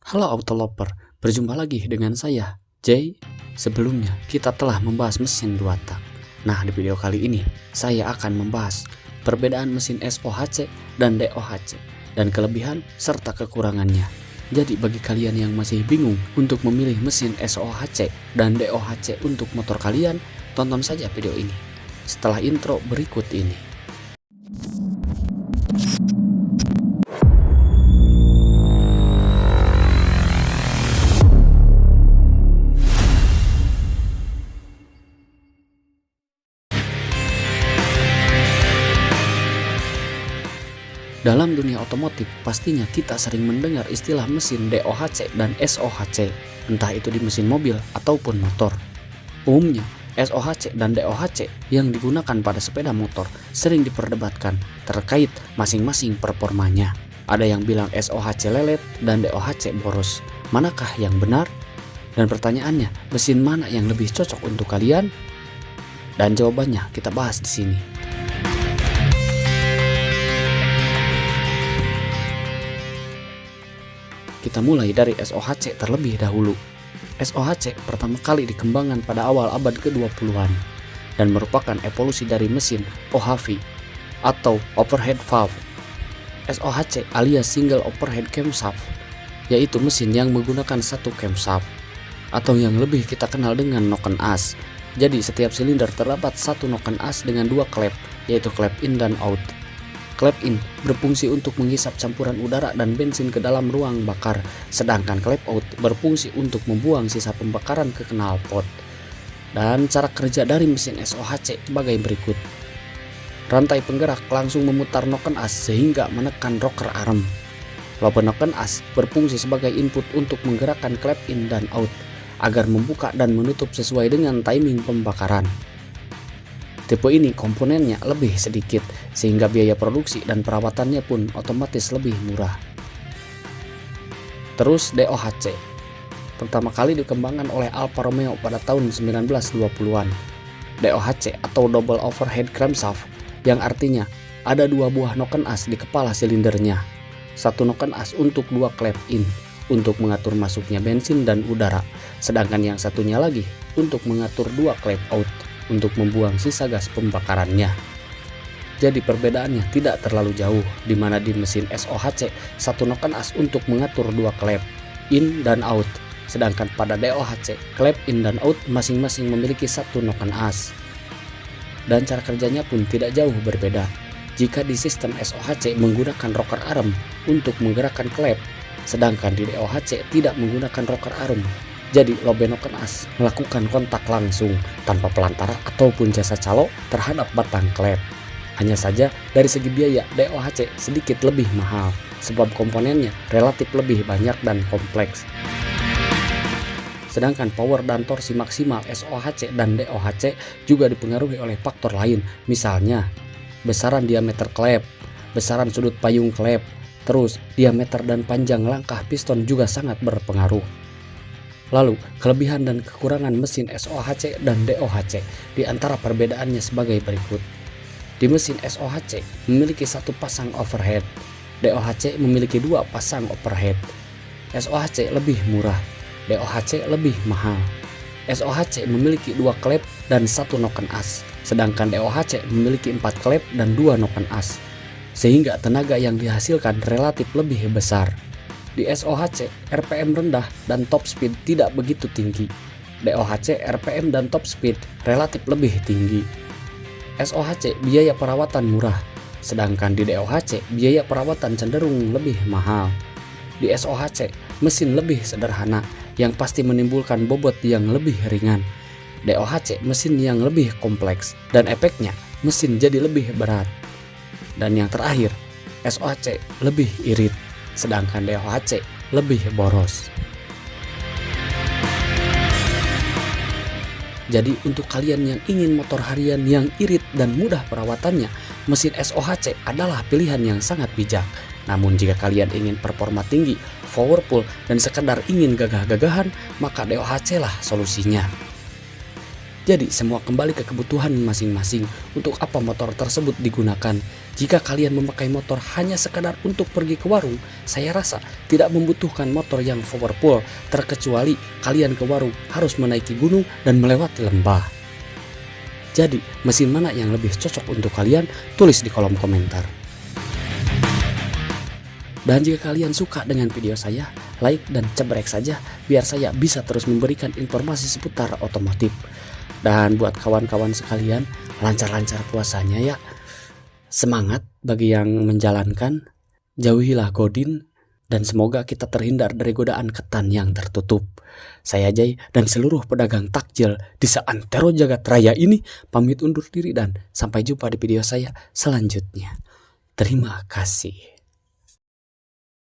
Halo Autolover, berjumpa lagi dengan saya, Jay. Sebelumnya, kita telah membahas mesin 2 tak. Nah, di video kali ini, saya akan membahas perbedaan mesin SOHC dan DOHC, dan kelebihan serta kekurangannya. Jadi, bagi kalian yang masih bingung untuk memilih mesin SOHC dan DOHC untuk motor kalian, tonton saja video ini. Setelah intro berikut ini. Dalam dunia otomotif, pastinya kita sering mendengar istilah mesin DOHC dan SOHC, entah itu di mesin mobil ataupun motor. Umumnya, SOHC dan DOHC yang digunakan pada sepeda motor sering diperdebatkan terkait masing-masing performanya. Ada yang bilang SOHC lelet dan DOHC boros. Manakah yang benar? Dan pertanyaannya, mesin mana yang lebih cocok untuk kalian? Dan jawabannya kita bahas di sini. Kita mulai dari SOHC terlebih dahulu. SOHC pertama kali dikembangkan pada awal abad ke-20-an dan merupakan evolusi dari mesin OHV atau overhead valve. SOHC alias single overhead camshaft, yaitu mesin yang menggunakan satu camshaft atau yang lebih kita kenal dengan noken as. Jadi setiap silinder terdapat satu noken as dengan dua klep, yaitu klep in dan out. Klep in berfungsi untuk menghisap campuran udara dan bensin ke dalam ruang bakar, sedangkan klep out berfungsi untuk membuang sisa pembakaran ke knalpot. Dan cara kerja dari mesin SOHC sebagai berikut. Rantai penggerak langsung memutar noken as sehingga menekan rocker arm. Lobe noken as berfungsi sebagai input untuk menggerakkan klep in dan out agar membuka dan menutup sesuai dengan timing pembakaran. Tipe ini komponennya lebih sedikit sehingga biaya produksi dan perawatannya pun otomatis lebih murah. Terus DOHC. Pertama kali dikembangkan oleh Alfa Romeo pada tahun 1920-an. DOHC atau double overhead crankshaft yang artinya ada dua buah noken as di kepala silindernya. Satu noken as untuk dua klep in untuk mengatur masuknya bensin dan udara, sedangkan yang satunya lagi untuk mengatur dua klep out untuk membuang sisa gas pembakarannya. Jadi perbedaannya tidak terlalu jauh, di mana di mesin SOHC satu noken as untuk mengatur dua klep in dan out, sedangkan pada DOHC klep in dan out masing-masing memiliki satu noken as. Dan cara kerjanya pun tidak jauh berbeda. Jika di sistem SOHC menggunakan rocker arm untuk menggerakkan klep, sedangkan di DOHC tidak menggunakan rocker arm. Jadi lobe noken as melakukan kontak langsung tanpa pelantara ataupun jasa calo terhadap batang klep. Hanya saja dari segi biaya DOHC sedikit lebih mahal sebab komponennya relatif lebih banyak dan kompleks. Sedangkan power dan torsi maksimal SOHC dan DOHC juga dipengaruhi oleh faktor lain, misalnya besaran diameter klep, besaran sudut payung klep, terus diameter dan panjang langkah piston juga sangat berpengaruh. Lalu, kelebihan dan kekurangan mesin SOHC dan DOHC di antara perbedaannya sebagai berikut. Di mesin SOHC memiliki satu pasang overhead, DOHC memiliki dua pasang overhead. SOHC lebih murah, DOHC lebih mahal. SOHC memiliki dua klep dan satu noken as, sedangkan DOHC memiliki 4 klep dan 2 noken as, sehingga tenaga yang dihasilkan relatif lebih besar. Di SOHC, RPM rendah dan top speed tidak begitu tinggi. DOHC, RPM dan top speed relatif lebih tinggi. SOHC, biaya perawatan murah, sedangkan di DOHC, biaya perawatan cenderung lebih mahal. Di SOHC, mesin lebih sederhana, yang pasti menimbulkan bobot yang lebih ringan. DOHC, mesin yang lebih kompleks, dan efeknya, mesin jadi lebih berat. Dan yang terakhir, SOHC lebih irit, sedangkan DOHC lebih boros. Jadi untuk kalian yang ingin motor harian yang irit dan mudah perawatannya, mesin SOHC adalah pilihan yang sangat bijak. Namun jika kalian ingin performa tinggi, powerful, dan sekedar ingin gagah-gagahan, maka DOHC lah solusinya. Jadi semua kembali ke kebutuhan masing-masing untuk apa motor tersebut digunakan. Jika kalian memakai motor hanya sekadar untuk pergi ke warung, saya rasa tidak membutuhkan motor yang powerful, terkecuali kalian ke warung harus menaiki gunung dan melewati lembah. Jadi mesin mana yang lebih cocok untuk kalian? Tulis di kolom komentar. Dan jika kalian suka dengan video saya, like dan cebrek saja biar saya bisa terus memberikan informasi seputar otomotif. Dan buat kawan-kawan sekalian, lancar-lancar puasanya ya. Semangat bagi yang menjalankan, jauhilah godin, dan semoga kita terhindar dari godaan ketan yang tertutup. Saya Jay dan seluruh pedagang takjil di seantero jagat raya ini pamit undur diri dan sampai jumpa di video saya selanjutnya. Terima kasih.